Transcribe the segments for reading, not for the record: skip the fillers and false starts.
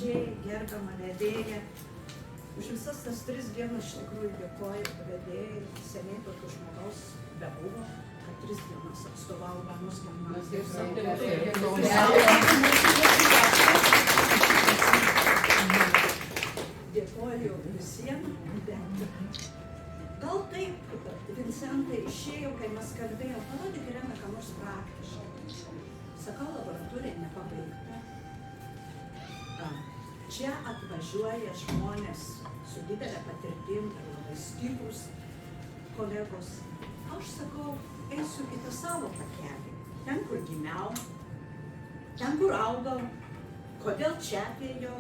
vedėjai, gerbiama vedėja. Už visas tas 3 dienas iš tikrųjų dėkoju vedėjai, seniai tokio žmogaus bebuvo, kad 3 dienas atstovavo Banos gimnazijos. Dėkoju visiems, bet gal taip, Vincentai išėjo, kai mes kalbėjome, parodyk Irena, ką nors praktiškai. Sakau, laboratorija nepabaigta. Čia atvažiuoja žmonės su didelė patirtim ir labai stiprus kolegos. Aš sakau, eisiu į tą savo takelį, ten, kur gimiau, ten, kur augau, kodėl čia atėjau.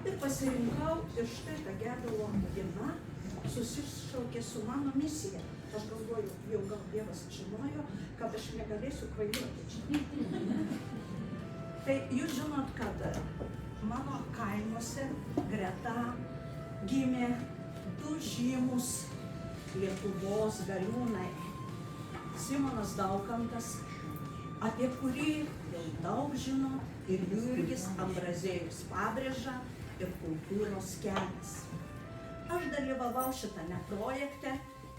Ir pasirinkau ir štai ta Gedulo diena susišaukė su mano misija. Aš galvoju, jau gal Dievas žinojo, kad aš negalėsiu kvailiuoti čia. Tai jūs žinot, kad mano kaimuose greta gimė 2 žymus Lietuvos galiūnai. Simonas Daukantas, apie kurį jau daug žino, ir Jurgis Ambrazėjus pabrėža ir kultūros kelias. Aš dalyvavau šitame projekte,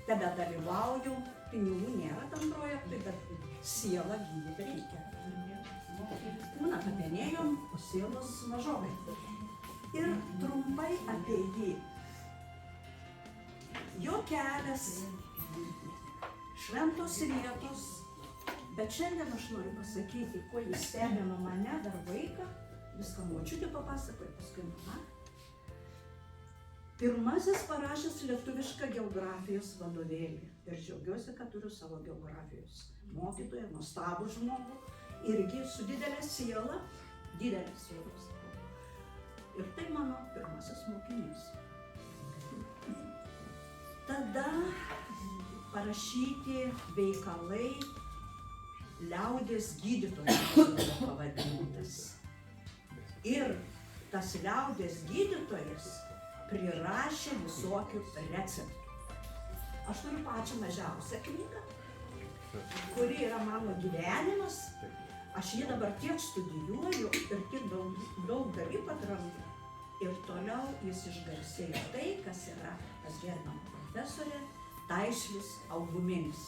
tebe dalyvauju, pinigų nėra tam projektui, bet sielą gydyti reikia. Kūną papenėjom, o sielos mažokai. Ir trumpai apie jį. Jo kelias, šventos vietos, bet šiandien aš noriu pasakyti, kuo jis stebino mane, dar vaiką, viską močiutė papasakoja, paskui mama. Pirmasis parašęs lietuvišką geografijos vadovėlį. Ir džiaugiuosi, kad turiu savo geografijos mokytoją, nuostabų žmogų, irgi su didelė siela, didelės sielos. Ir tai mano pirmasis mokinys. Tada parašyti veikalai liaudės gydytojas pavadintas. Ir tas liaudės gydytojas prirašė visokių receptų. Aš turiu pačią mažiausią knygą, kuri yra mano gyvenimas. Aš jį dabar tiek studijuoju ir tiek daug dalykų atrandu. Ir toliau jis išgarsėjo tai, kas yra pas gerbiamą profesorę Taišlis Auguminis.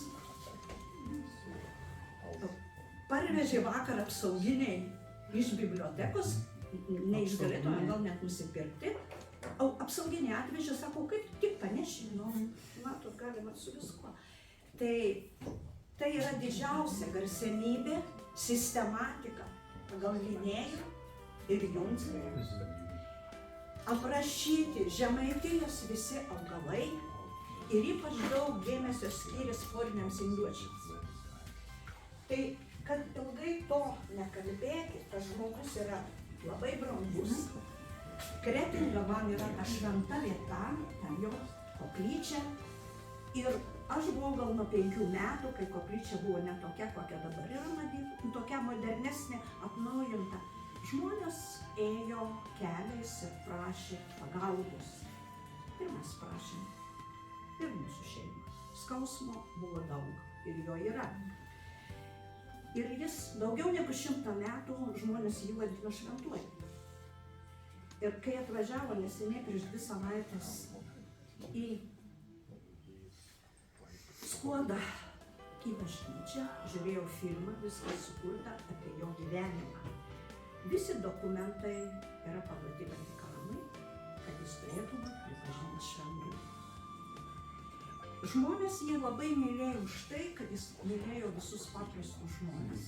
Parvežė vakar apsauginiai iš bibliotekos, neišgalėtume gal net nusipirkti. Apsauginiai atvežė, sako, kaip tik paneši, matot, galima su viskuo. Tai yra didžiausia garsenybė, sistematika pagal Linėjų ir Jundzberg. Aprašyti Žemaitijos visi augalai ir ypač daug dėmesio skyrė sporiniams indiuočiams. Tai, kad ilgai to nekalbėti, tas žmogus yra labai brangus. Kretinga man yra ta šventa vieta, ten jo koplyčia. Ir aš buvau gal nuo 5 metų, kai koplyčia buvo ne tokia, kokia dabar yra matyti, tokia modernesnė, atnaujinta. Žmonės ėjo keliais ir prašė pagalbos. Ir mes prašėm. Ir mūsų šeima. Skausmo buvo daug ir jo yra. Ir jis daugiau negu 100 metų žmonės jį vadino šventuoju. Ir kai atvažiavo neseniai prieš 2 savaitės į Skuodą, į bažnyčią, žiūrėjau filmą, viskas sukurta apie jo gyvenimą. Visi dokumentai yra paduoti Vatikanui, kad jis turėtų būti pripažintas šventu. Žmonės jį labai mylėjo už tai, kad jis mylėjo visus paprastus žmonės.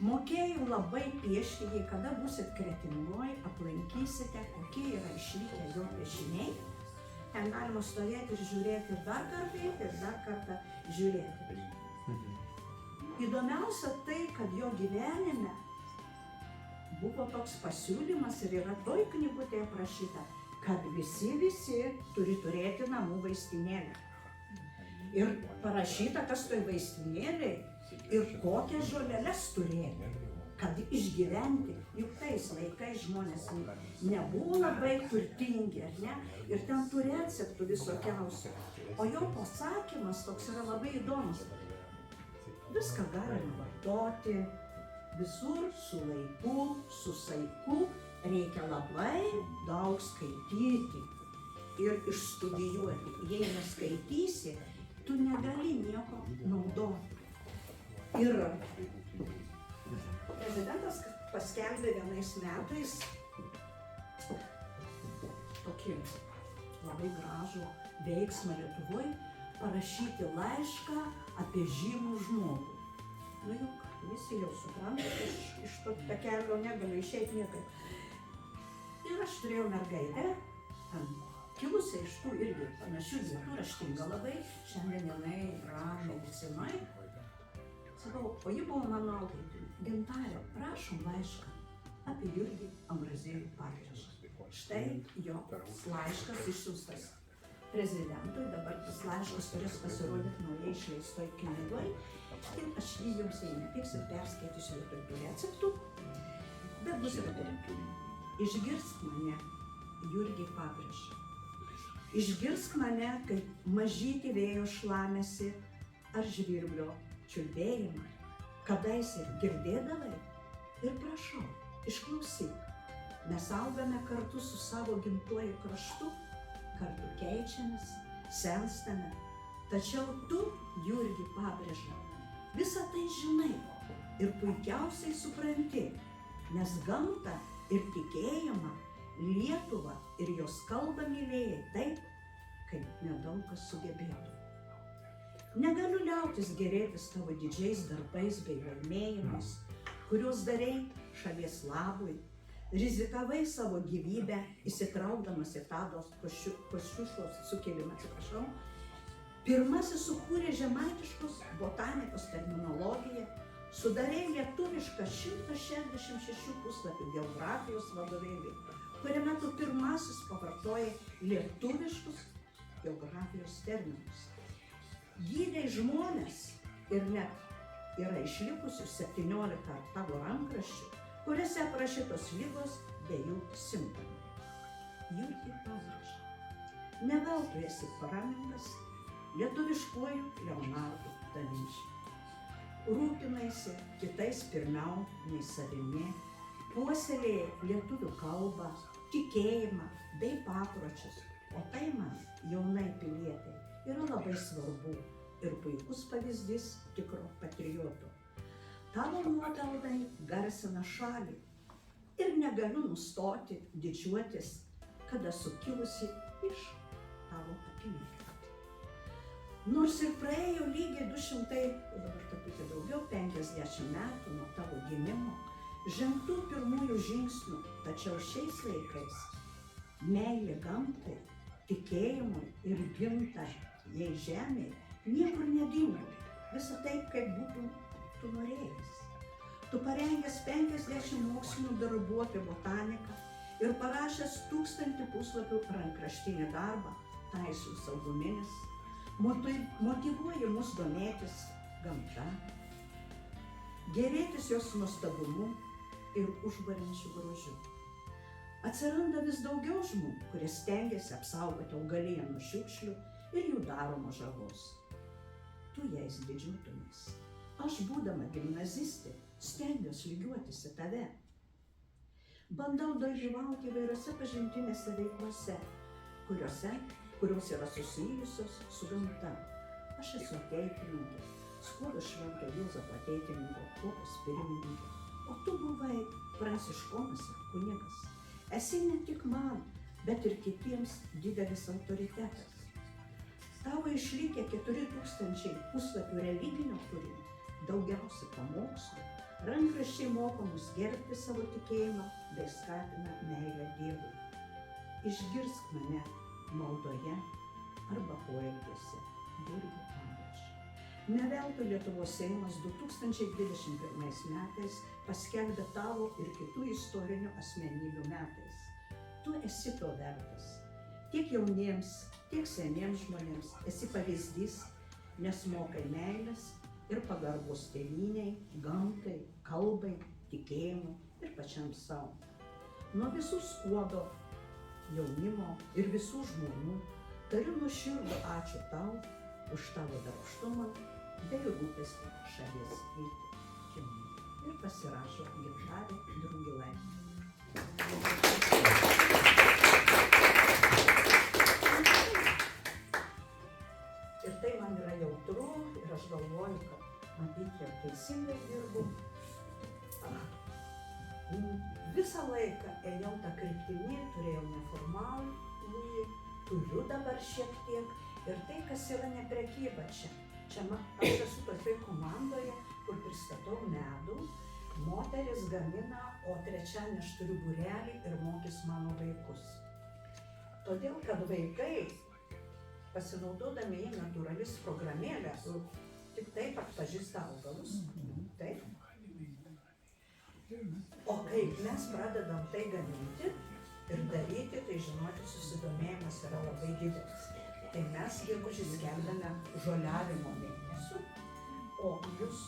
Mokėjau labai piešti, jei kada būsit Kretingoj, aplankysite, kokie yra išlikę jo piešiniai. Ten galima stovėti ir žiūrėti ir dar kartą žiūrėti. Įdomiausia tai, kad jo gyvenime buvo toks pasiūlymas ir yra toj knygutėje aprašyta, kad visi turi turėti namų vaistinėlę. Ir parašyta, kas toj vaistinėlėj ir kokias žoleles turėti, kad išgyventi. Juk tais laikais žmonės nebuvo labai turtingi, ar ne? Ir ten tų receptų visokiausių. O jo pasakymas toks yra labai įdomus. Viską galima vartoti, Visur su laiku, su saiku reikia labai daug skaityti ir išstudijuoti. Jei neskaitysi, tu negali nieko naudoti. Ir prezidentas paskelbė vienais metais tokį labai gražų veiksmą Lietuvoje parašyti laišką apie žymų žmogų. Nu juk visi jau supranta, iš to takelio negaliu išeiti niekaip. Ir aš turėjau mergaitę, kilusią iš tų irgi panašių vietų, raštinga labai, šiandien jinai yra medicinoj. Sakau, o ji buvo mano auklėtinė. Gintarė, prašom laišką apie Jurgį Ambraziejų Pabrėžą. Štai jo laiškas išsiųstas prezidentui, dabar tas laiškas turės pasirodyti naujai išleistoj knygoj. Ir aš jį jums, jei netiks, ir perskaitysiu vietoj tų receptų. Bet bus ir taip. Išgirsk mane, Jurgį Pabrėžą. Išgirsk mane, kaip mažytį vėjo šlamesi ar žvirblio čiulbėjimą. Kadaise girdėdavai? Ir prašau, išklausyk. Mes augame kartu su savo gimtuoju kraštu, kartu keičiamės, senstame. Tačiau tu, Jurgį Pabrėžą, visą tai žinai ir puikiausiai supranti, nes gamtą ir tikėjimą, Lietuvą ir jos kalbą mylėjai taip, kaip nedaug kas sugebėtų. Negaliu liautis gerėtis tavo didžiais darbais bei laimėjimais, kuriuos darei šalies labui, rizikavai savo gyvybę, įsitraukdamas į Tados Kosciuškos sukilimą, Pirmasis sukūrė žemaitiškos botanikos terminologiją, sudarė lietuvišką 166 puslapių geografijos vadovėlį, kuriame tu pirmasis pavartojai lietuviškus geografijos terminus. Gydei žmonės ir net yra išlikusių 17 tavo rankraščių, kuriuose aprašytos ligos bei jų simptomai. Jurgį Pabrėžą, ne veltui esi pramintas lietuviškuoju Leonardu da Vinci. Rūpinaisi kitais pirmiau nei savimi, puoselėji lietuvių kalbą, tikėjimą bei papročius, o tai man, jaunai pilietei, yra labai svarbu ir puikus pavyzdys tikro patrioto. Tavo nuopelnai garsina šalį ir negaliu nustoti didžiuotis, kada sukilusi iš tavo apylinkių. Nors ir praėjo lygiai 200, dabar truputį daugiau, 50 metų nuo tavo gimimo, žengtų pirmųjų žingsnių, tačiau šiais laikais meilė gamtai, tikėjimui ir gimtai jei žemėje niekur nedingo, visą taip, kaip būtų tu norėjęs. Tu parengęs 50 mokslinių darbų apie botaniką ir parašęs 1000 puslapių rankraštinį darbą Taislius Auguminis, motyvuoji mus domėtis gamta, gėrėtis jos nuostabumu ir užburiančiu grožiu. Atsiranda vis daugiau žmonių, kurie stengiasi apsaugoti augaliją nuo šiukšlių ir jų daromos žalos. Tu jais didžiuotumės. Aš, būdama gimnazistė, stengiuosi lygiuotis į tave. Bandau dalyvauti įvairiose pažintinėse veiklose, kurios yra susijusios su gamta. Aš esu ateitininkė, Skuodo Švento Juozapo ateitininko kuopos pirmininkė, o tu buvai pranciškonas ir kunigas. Esi ne tik man, bet ir kitiems didelis autoritetas. Tavo išlikę 4000 puslapių religinio turinio, daugiausiai pamokslų, rankraščiai moko mus gerbti savo tikėjimą bei skatina meilę Dievui. Išgirsk mane maldoje arba poelgiuose, Jurgį Pabrėžą. Ne veltui Lietuvos Seimas 2021 metais paskelbė tavo ir kitų istorinių asmenybių metais. Tu esi to vertas. Tiek jauniems, tiek seniems žmonėms esi pavyzdys, nes mokai meilės ir pagarbos tėvynei, gamtai, kalbai, tikėjimui ir pačiam savo. Nuo visų Skuodo jaunimo ir visų žmonių tariu nuoširdų ačiū tau už tavo darbštumą bei rūpestį šalies likimui. ir pasirašo Gintarė Drungilaitė. Ir tai man yra jautru ir aš galvoju, kad matyt, jau teisingai dirbu. Visą laiką ėjau tą kryptimį, turėjau neformalų, turiu dabar šiek tiek. Ir tai, kas yra ne prekyba čia. Čia aš esu tokioj komandoje, kur pristatau medų, moteris gamina, o trečiadienį aš turiu būrelį ir mokys mano vaikus. Todėl, kad vaikai, pasinaudodami į natūralis programėlę, tik taip atpažįsta augalus. Taip. O kai mes pradedam tai gaminti ir daryti, tai žinoti, susidomėjimas yra labai didelis. Tai mes gegužį skelbiame žoliavimo mėnesiu, o jūs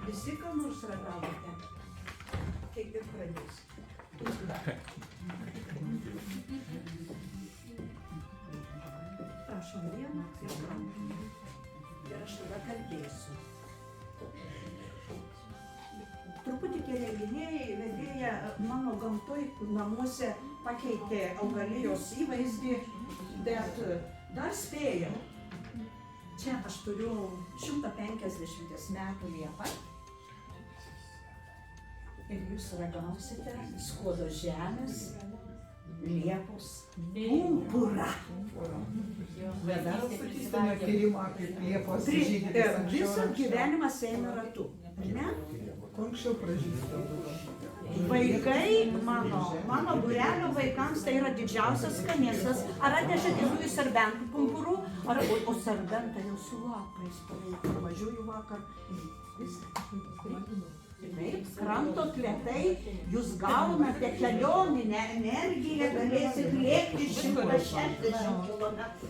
visi ką nors ragavote, tai ir pradėsite. Prašom vieną ir brandą. Ir aš tada kalbėsiu. Truputį tie renginiai vedėja mano gamtoj namuose pakeitė augalijos įvaizdį, bet dar spėjau. Čia aš turiu 150 metų liepą ir jūs ragausite Skuodo žemės liepos pumpurą. Visą gyvenimas eina ratu, ne? Vaikai, mano būrelio vaikams tai yra didžiausias skanėstas. Ar atnešate į serbentų pumpurų, o serbentai jau su lapais važiuoju vakar. Kranto klėtai, jūs gaunate kelioninę energiją, galėsit lėkti 160 kilometrų.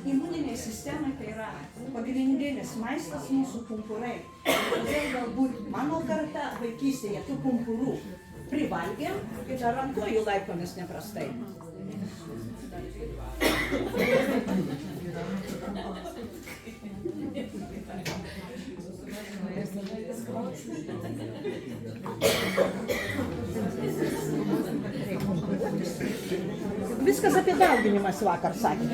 Imuninė sistema tai yra pagrindinis maistas mūsų pumpurai. Todėl galbūt mano karta vaikystėje tų pumpurų privalgėm ir dar ant kojų laikomės neprastai. Viskas apie dauginimas vakar sakė.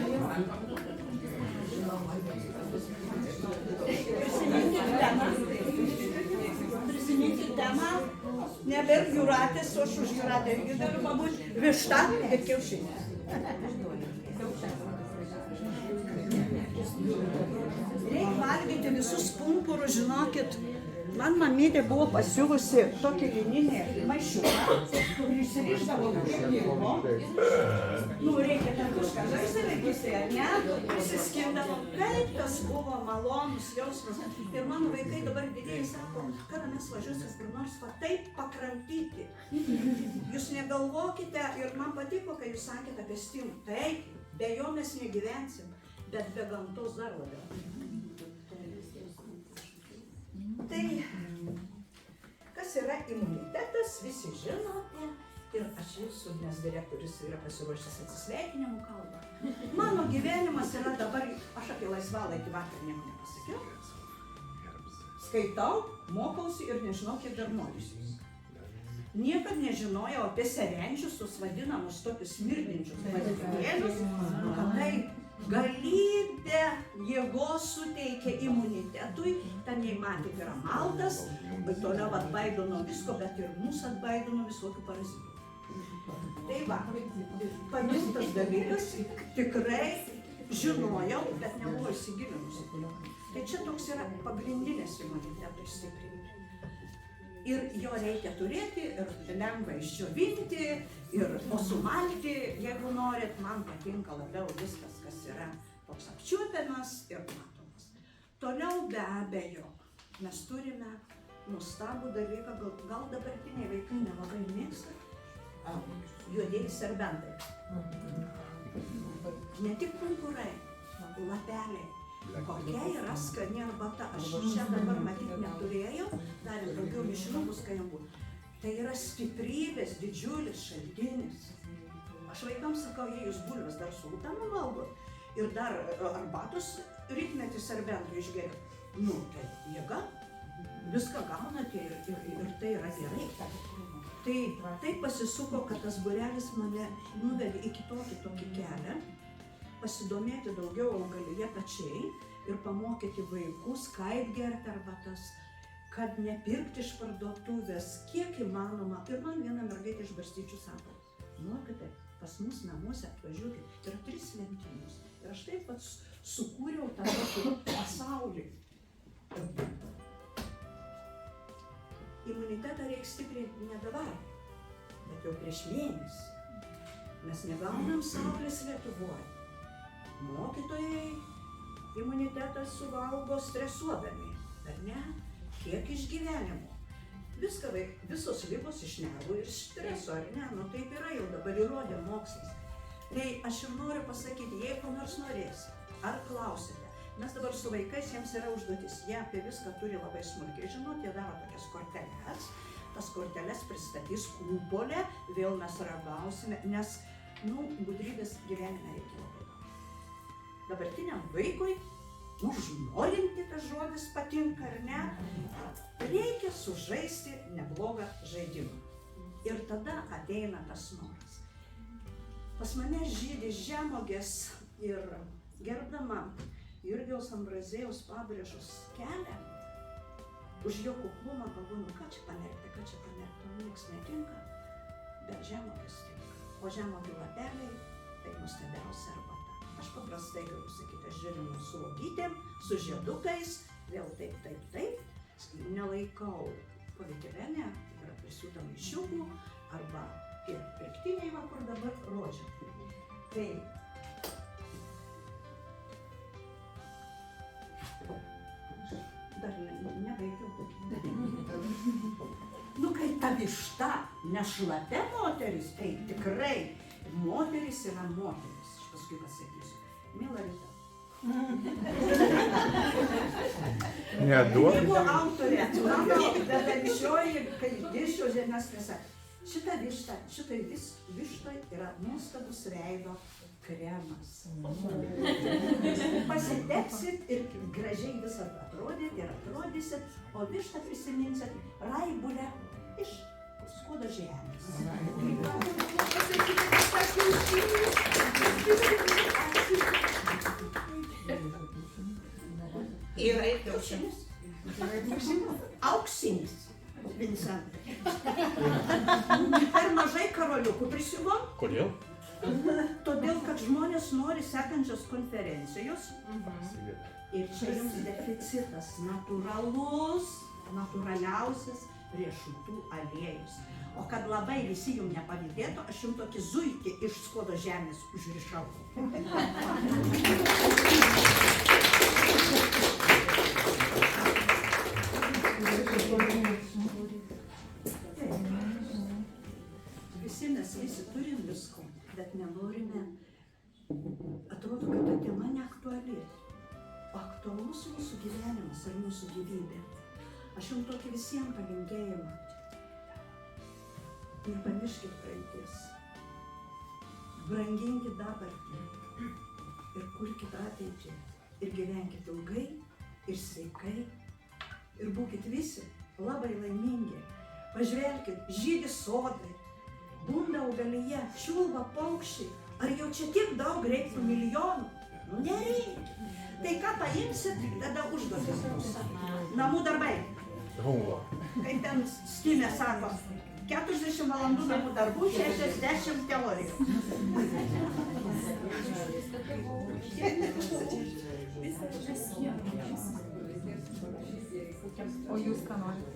Prisiminkit temą, nebėr jūratės, o už jūratę irgi galiu pabūt višta ir kiaušinė. Reikia valgyti visus pumpurus, žinokit. Man mamytė buvo pasiuvusi tokį lininį maišiuką, kur išsirišdavo kiek dirbo. Reikia ten kažką žaisti vaikystėje, ne? Prisiskindavo, kaip tas buvo malonus jausmas. Ir mano vaikai dabar didėjai sako, kada mes važiuosim kur nors va taip pakrampyti. Jūs negalvokite, ir man patiko, kai jūs sakėte apie stimą. Taip, be jo mes negyvensim, bet be gamtos dar labiau. Tai, kas yra imunitetas, visi žinote, ir aš jūsų, nes direktorius yra pasiruošęs atsisveikinimų kalbą. Mano gyvenimas yra dabar, aš apie laisvalaikį vakar nieko nepasakiau. Skaitau, mokausi ir nežinau, kiek dar noriu. Niekad nežinojau apie serenčius, tos vadinamus tokius smirdinčius vadinėlius, kad tai galybė jėgos suteikia imunitetui, ten jei matėt yra maltas, bet toliau atbaido nuo visko, bet ir mūsų atbaido nuo visokių parazitų. Tai va, pamirštas dalykas, tikrai žinojau, bet nebuvo įsigilinusi. Tai čia toks yra pagrindinės imuniteto stiprinti. Ir jo reikia turėti, ir lengva išdžiovinti, o sumalti, jeigu norit, man patinka labiau viskas, kas yra toks apčiuopiamas ir matomas. Toliau be abejo, mes turime nuostabų dalyką, gal dabartiniai vaikai nelabai mėgsta, juodieji serbentai. Ne tik pumpurai, lapeliai. Kokia yra skani arbata, aš čia dabar matyt neturėjau, darėm daugiau mišinukų skanių. Tai yra stiprybės didžiulis šaltinis. Aš vaikams sakau, jei jūs bulves dar sultanu valgot ir dar arbatos rytmetį serbentų išgeriat, nu tai jėga, viską gaunate ir tai yra gerai. Tai taip pasisuko, kad tas būrelis mane nuvedė į kitokį kelią, pasidomėti daugiau augalyje pačiai ir pamokyti vaikus, kaip gerti arbatas, kad nepirkti iš parduotuvės, kiek įmanoma. Ir man viena mergaitė iš Barstyčių sako, mokyte, pas mus namuose atvažiuokit, yra 3 lentynus. Ir aš taip pat sukūriau tą tokį pasaulį. Imunitetą reikia stiprinti ne dabar, bet jau prieš mėnesį. Mes negaunam saulės Lietuvoje. Mokytojai imunitetą suvalgo stresuodami, ar ne? Kiek išgyvenimo. Visos ligos iš nervų ir streso, ar ne? Nu taip yra jau dabar įrodė mokslas. Tai aš ir noriu pasakyti, jei ko nors norėsite, ar klausite, mes dabar su vaikais, jiems yra užduotis, jie apie viską turi labai smulkiai žinoti, jie daro tokias korteles, tas korteles pristatys kupolę, vėl mes ragausime, nes, gudrybės gyvenime reikia labai daug. Dabartiniam vaikui, užnorinti tas žodis patinka ar ne, reikia sužaisti neblogą žaidimą. Ir tada ateina tas noras. Pas mane žydi žemuogės ir gerbdama Jurgiaus Ambraziejaus Pabrėžos kelią, už jo kuklumą galvoju, ką čia pamerkti, nieks netinka, bet žemuogės tinka. O žemuogių lapeliai tai nuostabiausia arbata. Aš paprastai galiu sakyti, aš žiūrinu su uogytėm, su žiedukais, vėl taip, nelaikau polietilene, yra prisiūta maišiukų, arba tie pirktiniai, kur dabar rožė. Tai dar nebaigiau. Kai ta višta nešlapia moteris, tai tikrai moteris yra moteris, aš paskui pasakysiu. Mila Rita. Knygų autorė, mano bedavišioji, kai dėsčiau žemės visą. Šita višta, šitai vištai yra nuostabus veido kremas. Pasitepsit ir gražiai visą atrodyt ir atrodysit, o vištą prisiminsit Raibulę iš Skuodo žemės. Yra ir kiaušinis. Auksinis. Vincentai. Per mažai karoliukų prisiuvom. Kodėl? Todėl, kad žmonės nori sekančios konferencijos. Ir čia jums deficitas natūraliausias riešutų aliejus. O kad labai visi jums nepavydėtų, aš jums tokį zuikį iš Skuodo žemės užrišau. Visi turim visko, bet nenorime. Atrodo, kad ta tema neaktuali. Aktualus mūsų gyvenimas ir mūsų gyvybė. Aš jums tokį visiems palinkėjimą. Nepamirškit praeities. Branginkit dabartį. Ir kurkit ateitį. Ir gyvenkit ilgai, ir sveikai. Ir būkit visi labai laimingi. Pažvelkit, žydi sodai. Bunda augalyje, čiulba paukščiai. Ar jau čia tiek daug reiktų milijonų? Nereikia. Tai ką paimsit, tada užduotis mūsų. Namų darbai. Kaip ten Stimė sako, 40 valandų namų darbų, 60 teorijų. O jūs ką norite?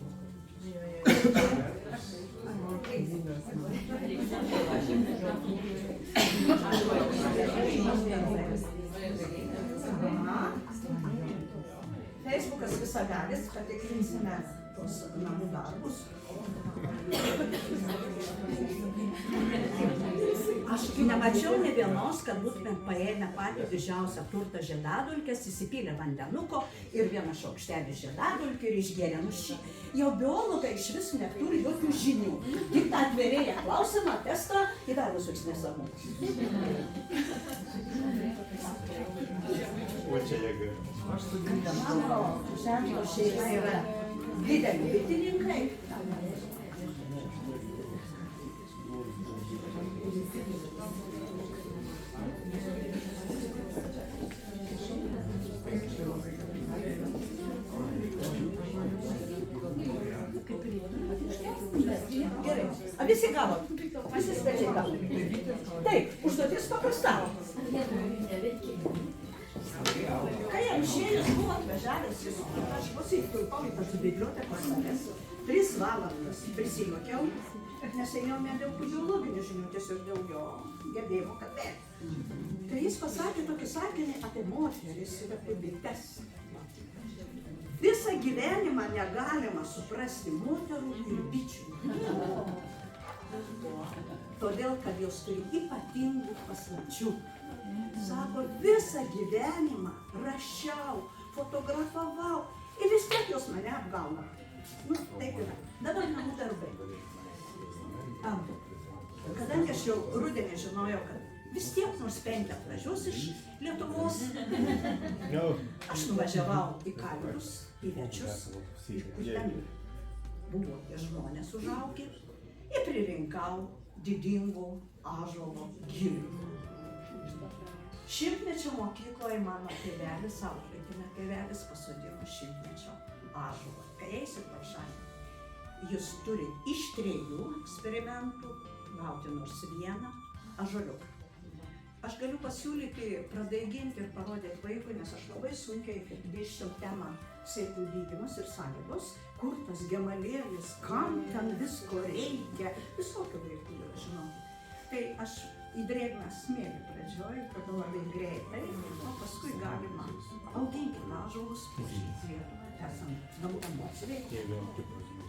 Feisbukas visagalis, patikrinsime tos namų darbus. Aš nemačiau ne vienos, kad būtumėm paėmę patį didžiausią turtą žiedadulkes, įsipylę vandenuko ir vieną šaukštelį žiedadulkių ir išgėrę. Jau biologai iš vis neturi jokių žinių. Tik tą atverėję klausimą, testą į darbus veiks nesvarbu. O čia jėga. Mano ženklo šeima yra dideli bitininkai. Gerai, a visi gavot? Visi svečiai gavot? Taip, užduotis paprasta. Kai amžėjus buvo atvežavęs visus, aš pasitilpau į tas bibliotekos sales, 3 valandas prisijuokiau, nes ėjau ne dėl biologinių žinių, tiesiog dėl jo gebėjimo kalbėti. Tai jis pasakė tokį sakinį apie moteris ir apie bites. Visą gyvenimą negalima suprasti moterų ir bičių. Todėl, kad jos turi ypatingų paslapčių. Sako, visą gyvenimą rašiau, fotografavau ir vis tiek jos mane apgauna. Nu, taip yra. Dabar namų darbai. Kadangi aš jau rudenį žinojau, kad vis tiek nors 5 atvažiuos iš Lietuvos, aš nuvažiavau į Kalvius, į Večius, ir ten buvo tie žmonės užaugę, ir pririnkau didingų ąžuolo gilių. Šimtmečio mokykloje mano tėvelis, auklėtinė tėvelis, pasodino šimtmečio ąžuolą. Kai eisit pro šalį, jūs turit iš 3 eksperimentų gauti nors vieną ąžuoliuką. Aš galiu pasiūlyti, pradaiginti ir parodyti vaikui, nes aš labai sunkiai dėsčiau temą sėklų gydymas ir sąlygos, kur tas gemalėlis, kam ten visko reikia, visokių vaikų yra, žinau. Tai aš į drėgną smėlį pradžioj, tada labai greitai, o paskui galima auginti ąžuolus, pušyti, esant namų emocijai.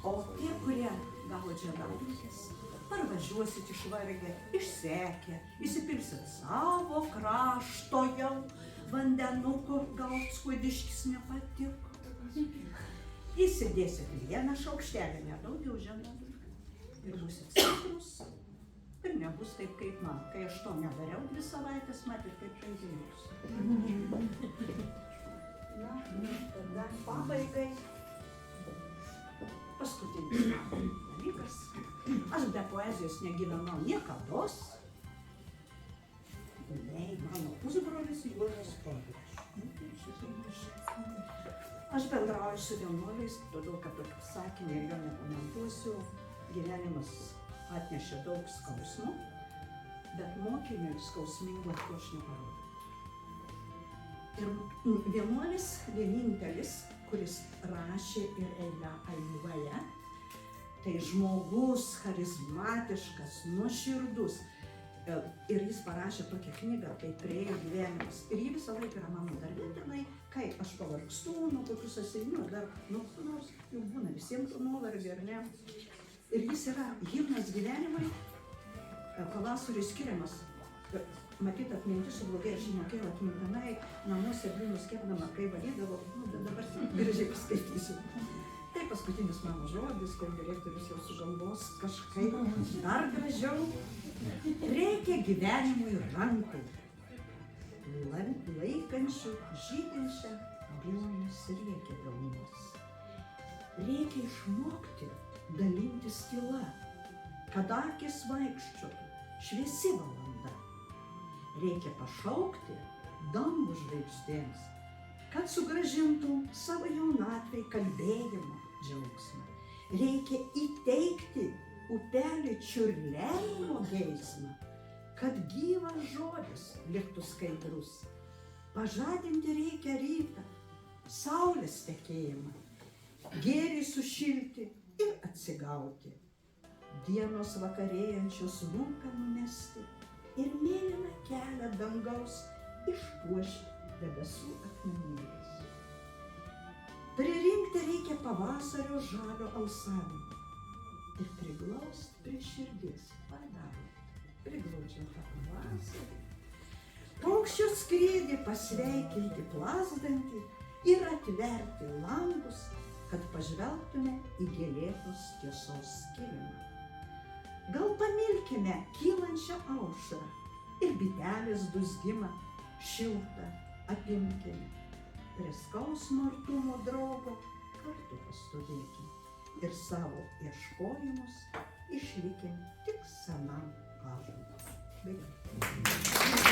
O tie, kurie gavo džiedaulikės, parvažiuosit išvargę, išsekę, įsipilsit savo krašto jau vandenuko, gal skuodiškis nepatiko. Įsidėsit 1 šaukštelį, nedaugiau žinoma, ir būsit stiprus. Ir nebus taip kaip man, kai aš to nedariau 2 savaitės, matėt kaip žaidinius. Na, tada pabaigai. Paskutinis dalykas. Aš be poezijos negyvenau niekados. Nei mano pusbrolis Juozas Povilas. Aš bendrauju su vienuoliais, todėl kad tokį sakinį ir jo nekomentuosiu. Gyvenimas atnešė daug skausmų, bet mokiniui skausmingo to aš neparodau. Ir vienuolis vienintelis, kuris rašė ir aijuoja, tai žmogus charizmatiškas, nuoširdus. Ir jis parašė tokią knygą, kai Priėjo gyvenimas. Ir ji visą laiką yra mano darbe tenai, kai aš pavargstu nuo kokių sąsiainių, dar nors jau būna visiems nuovargį, ar ne? Ir jis yra himnas gyvenimui, pavasariui skiriamas. Matyt, atmintis sublogėjo, aš mokėjau atmintinai, namuose blynus kepdama, kai valydavau, bet dabar gražiai paskaitysiu. Tai paskutinis mano žodis, kur direktorius jau sugalvos kažkaip dar gražiau. Reikia gyvenimui rankų, laikančių žydinčią duonos riekę delnus. Reikia išmokti dalintis tyla, kad akys vaikščiotų, šviesi valanda. Reikia pašaukti dangų žvaigždėms, kad sugrąžintum savo jaunatvei kalbėjimo džiaugsmą. Reikia įteikti upelį čiurlenimo geismą, kad gyvas žodis liktų skaidrus. Pažadinti reikia rytą, saulės tekėjimą, gėrį sušilti ir atsigauti. Dienos vakarėjančios rūką numesti ir mėlyną kelią dangaus išpuošti debesų akmenėliais. Pririnkti reikia pavasario žalio alsavimą ir priglaust prie širdies. Padarau, priglaudžiau tą pavasarį. Paukščio skrydį pasveikinti plazdantį ir atverti langus kad pažvelgtume į gėlėtos tiesos skilimą. Gal pamilkime kylančią aušrą ir bitelės dūzgimą šiltą apimkime. Prie skausmo artumo draugo kartu pastovėkim ir savo ieškojimus išlikim tik senam ąžuolui. Baigiam.